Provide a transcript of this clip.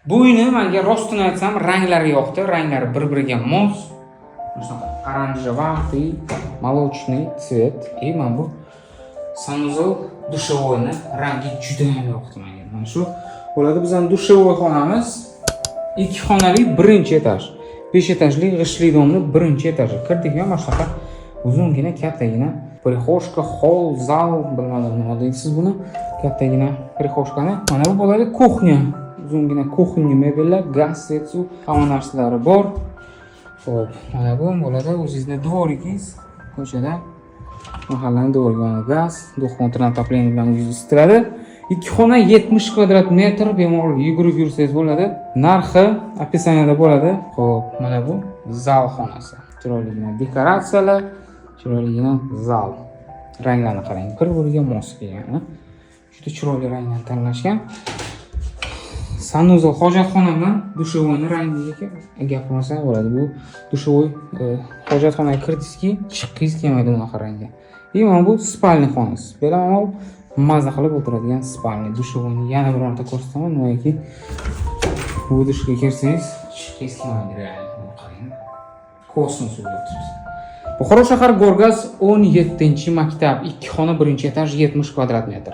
Bu uyni menga rostini aytsam, ranglari yoqdi. Ranglari bir-biriga mos. Shunaqa oranжевый, молочный цвет. И men bu sanuzol dushovoyni rangi juda ham yoqdi menga. Mana shu bo'ladi bizning dushovoy xonamiz. 2 xonali birinchi etaj. 5 etajli g'ishli domni birinchi etaji. Kirdik-ku, mana shunaqa uzungina, kattagina prixoshka, hol, zal, bilmadim nima deysiz buni. Kattagina prixoshkani. Mana bu bo'ladi kuxnya. Uzungina kuxnya mebellar, gaz, svet, suv, hamma narsalari bor. Xo'p, mana bu bo'ladi o'zingizning dvorikingiz. Ko'chada mahallaning dvoriga gaz, do'xtirdan отопление bilan o'zingiz isitiladi. 2 xona 70 kvadrat metr, bemalol yugurib yursangiz bo'ladi. Narxi описаниеda bo'ladi. Xo'p, mana bu zal xonasi. Chiroyligina dekoratsiyalar, chiroyligina zal. Ranglarni qarang, bir-biriga mos kelgan. Juda chiroyli ranglarni tanlashgan. Sanuzol hojatxona bilan dushovoyni rangiga gapirmasa bo'ladi. Bu dushovoy hojatxonaga kirdingizki, chiqqingiz kelmaydi unaqa rangga. И mana bu spalniy xonasi. Bemalol maza qilib o'tiradigan spalniy. Dushovoyni yana bironta ko'rsataman, nimaiki bu dushga kirsangiz chiqqingiz kelmaydi reально. Qarang. Kosmos bo'lib turibdi. Buxoro shahar Gorgaz 17-maktab, 2 xona 1-etaj 70 kvadrat metr.